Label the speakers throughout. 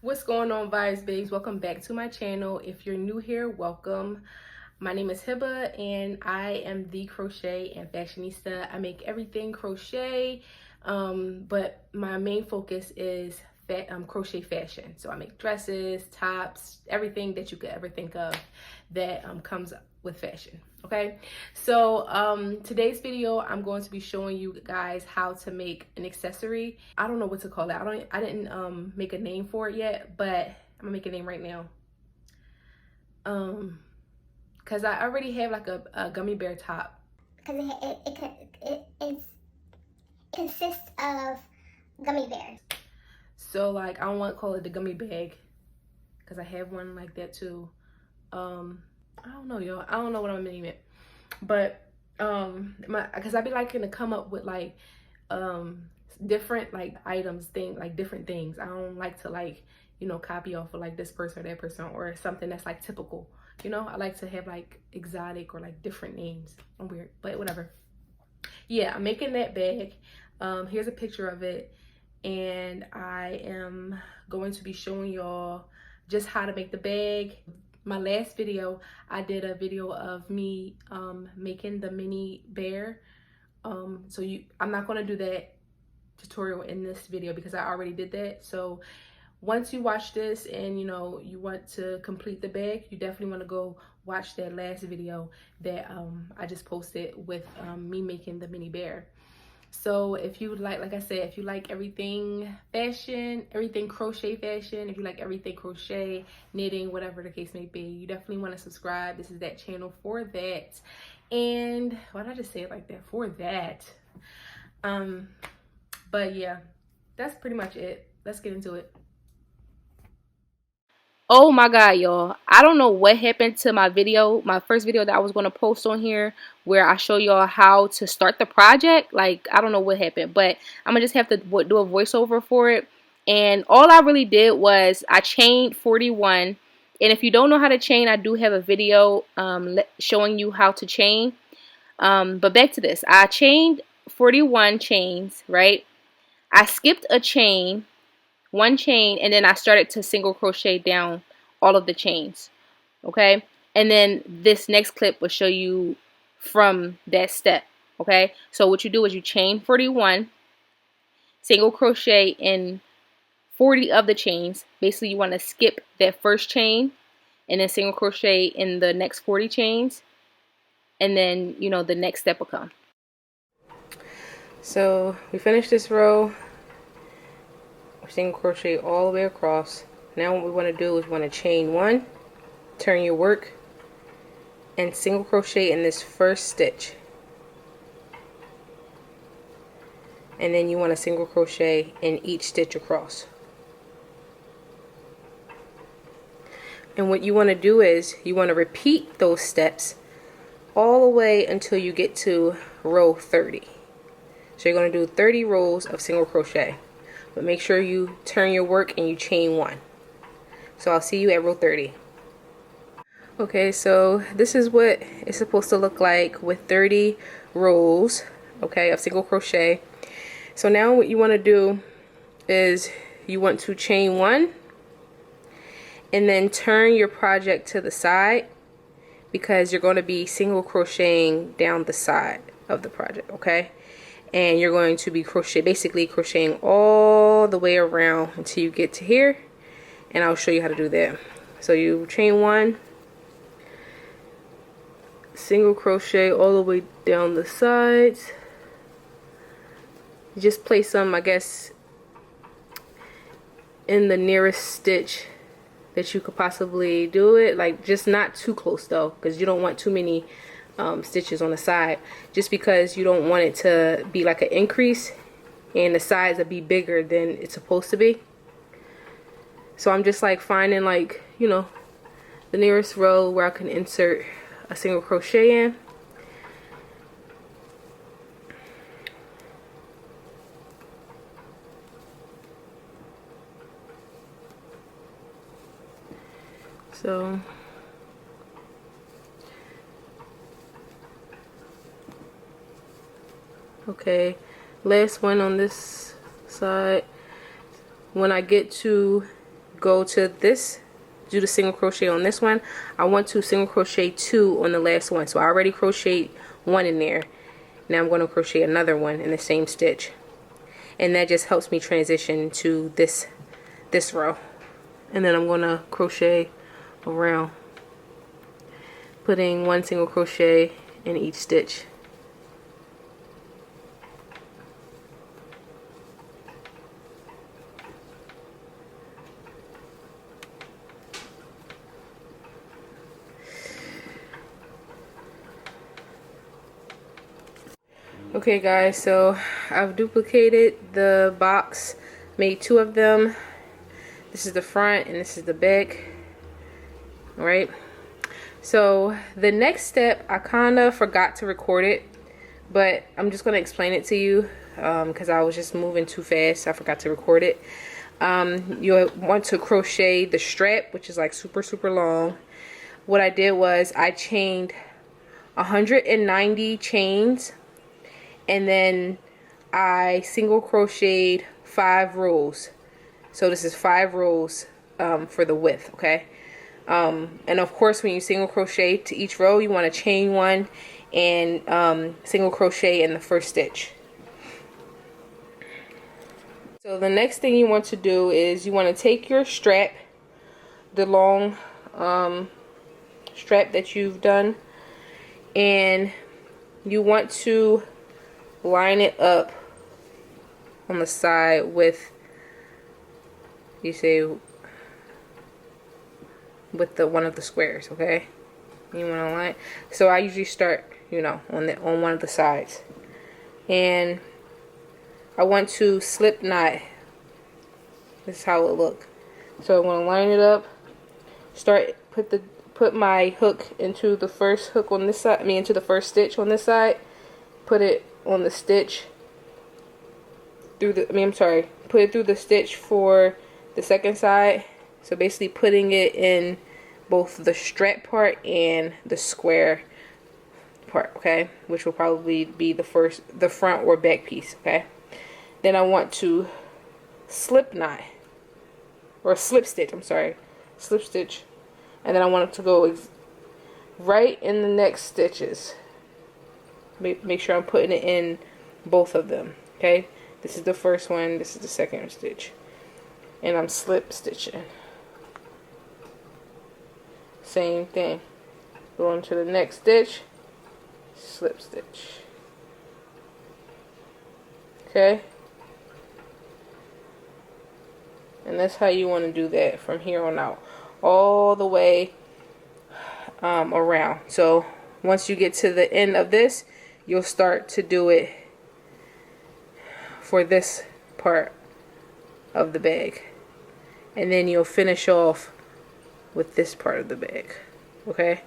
Speaker 1: What's going on, Vibes Babes? Welcome back to my channel. If you're new here, welcome. My name is Hiba and I am the crochet and fashionista. I make everything crochet, but my main focus is crochet fashion. So I make dresses, tops, everything that you could ever think of that comes with fashion. Okay, so today's video I'm going to be showing you guys how to make an accessory. I don't know what to call it. I didn't make a name for it yet, but I'm gonna make a name right now. Because I already have like a gummy bear top.
Speaker 2: Because it consists of gummy bears.
Speaker 1: So like I don't want to call it the gummy bag because I have one like that too. I don't know, y'all. I don't know what I'm gonna name it, but because I be liking to come up with like different like items, different things. I don't like to like, you know, copy off of like this person or that person or something that's like typical. You know, I like to have like exotic or like different names. I'm weird, but whatever. Yeah, I'm making that bag. Here's a picture of it, and I am going to be showing y'all just how to make the bag. My last video, I did a video of me making the mini bear. I'm not going to do that tutorial in this video because I already did that. So once you watch this and you know you want to complete the bag, you definitely want to go watch that last video that I just posted with me making the mini bear. So if you like I said, if you like everything fashion, everything crochet fashion, if you like everything crochet, knitting, whatever the case may be, you definitely want to subscribe. This is that channel for that. And why did I just say it like that? For that. But yeah, that's pretty much it. Let's get into it. Oh my god, y'all, I don't know what happened to my video, my first video that I was going to post on here where I show y'all how to start the project. Like, I don't know what happened, but I'm gonna just have to do a voiceover for it. And all I really did was I chained 41. And if you don't know how to chain, I do have a video showing you how to chain. But back to this, I chained 41 chains, right? I skipped a chain, one chain, and then I started to single crochet down all of the chains. Okay, and then this next clip will show you from that step. Okay, so what you do is you chain 41, single crochet in 40 of the chains. Basically you want to skip that first chain and then single crochet in the next 40 chains, and then you know the next step will come. So we finished this row, single crochet all the way across. Now what we want to do is we want to chain one, turn your work, and single crochet in this first stitch, and then you want to single crochet in each stitch across. And what you want to do is you want to repeat those steps all the way until you get to row 30. So you're going to do 30 rows of single crochet, but make sure you turn your work and you chain one. So I'll see you at row 30. Okay, so this is what it's supposed to look like with 30 rows, okay, of single crochet. So now what you want to do is you want to chain one and then turn your project to the side, because you're going to be single crocheting down the side of the project, okay? And you're going to be basically crocheting all the way around until you get to here, and I'll show you how to do that. So you chain one, single crochet all the way down the sides. You just place them, I guess, in the nearest stitch that you could possibly do it, like just not too close though, because you don't want too many stitches on the side, just because you don't want it to be like an increase and the sides will be bigger than it's supposed to be. So I'm just like finding, like, you know, the nearest row where I can insert a single crochet in. So okay, last one on this side. When I get to go to this, do the single crochet on this one, I want to single crochet 2 on the last one. So I already crocheted 1 in there. Now I'm going to crochet another one in the same stitch, and that just helps me transition to this row. And then I'm going to crochet around, putting 1 single crochet in each stitch. Okay guys, so I've duplicated the box, made 2 of them. This is the front and this is the back. Alright, so the next step, I kind of forgot to record it, but I'm just going to explain it to you because I was just moving too fast. I forgot to record it. You'll want to crochet the strap, which is like super long. What I did was I chained 190 chains, and then I single crocheted 5 rows. So this is 5 rows for the width, okay? And of course, when you single crochet to each row, you want to chain 1 and single crochet in the first stitch. So the next thing you want to do is you want to take your strap, the long strap that you've done, and you want to line it up on the side with, you say, with the one of the squares, okay? You want to line. So I usually start, you know, on one of the sides, and I want to slip knot. This is how it look. So I want to line it up. Put my hook into the first hook on this side. Into the first stitch on this side. Put it on the stitch through the. Put it through the stitch for the second side. So basically, putting it in both the strap part and the square part. Okay, which will probably be the front or back piece. Okay. Then I want to slip knot, or slip stitch, slip stitch, and then I want it to go right in the next stitches. Make sure I'm putting it in both of them, okay? This is the first one, this is the second stitch, and I'm slip stitching. Same thing, go into the next stitch, slip stitch, okay? And that's how you want to do that from here on out, all the way around. So once you get to the end of this, you'll start to do it for this part of the bag, and then you'll finish off with this part of the bag, okay?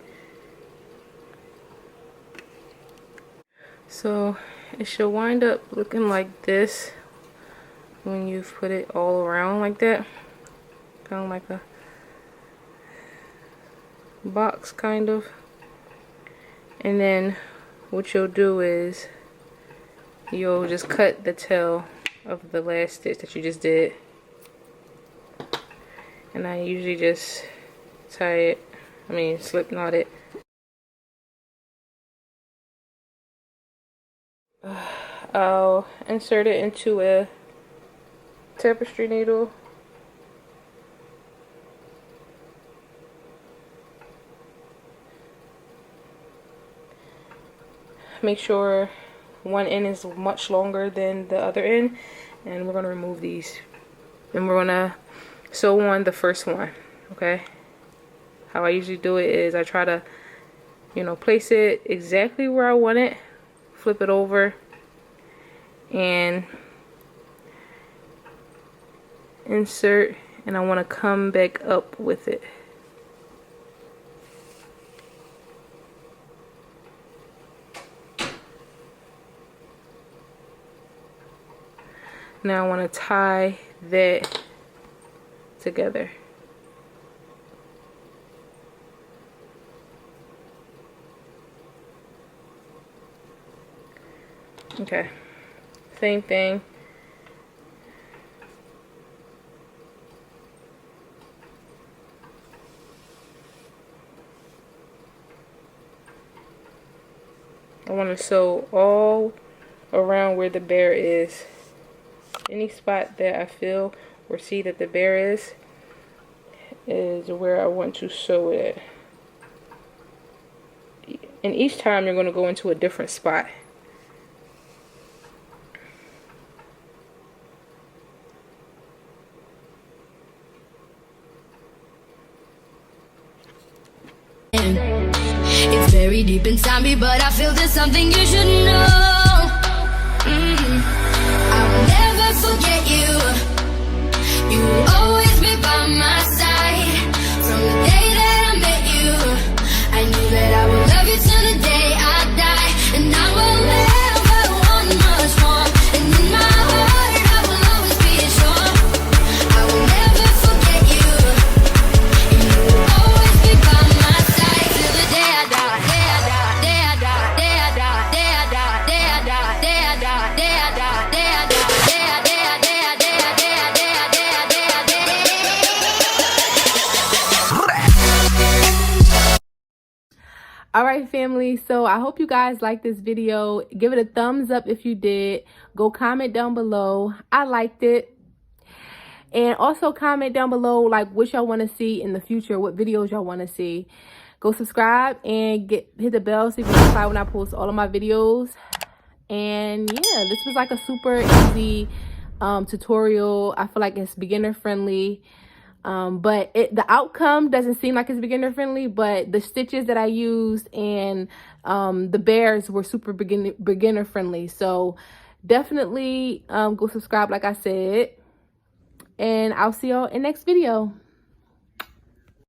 Speaker 1: So it should wind up looking like this when you've put it all around like that, kind of like a box kind of. And then what you'll do is you'll just cut the tail of the last stitch that you just did, and I usually just tie it, slip knot it. I'll insert it into a tapestry needle. Make sure one end is much longer than the other end, and we're going to remove these, and we're going to sew on the first one, okay? How I usually do it is I try to, place it exactly where I want it, flip it over, and insert, and I want to come back up with it. Now I want to tie that together. Okay, same thing. I want to sew all around where the bear is. Any spot that I feel or see that the bear is where I want to sew it at. And each time you're going to go into a different spot.
Speaker 3: It's very deep inside me, but I feel there's something you should know. I will never forget you. You will always be by my side. From the day that I met you, I knew that I would love you till the day I die. And I will never want much more. And in my heart, I will always be sure. I will never forget you. And you will always be by my side till the day I die. Day I die. Day I die. Day I die. Day I die. Day I die. Day I die. Day I die. Day I die. Day I day I day I day I day I day I day I day I day I.
Speaker 1: Alright family, so I hope you guys liked this video. Give it a thumbs up if you did. Go comment down below. I liked it. And also comment down below like what y'all want to see in the future, what videos y'all want to see. Go subscribe and hit the bell so you can notify when I post all of my videos. And yeah, this was like a super easy tutorial. I feel like it's beginner friendly. But the outcome doesn't seem like it's beginner friendly, but the stitches that I used and the bears were super beginner friendly. So definitely go subscribe like I said, and I'll see y'all in next video.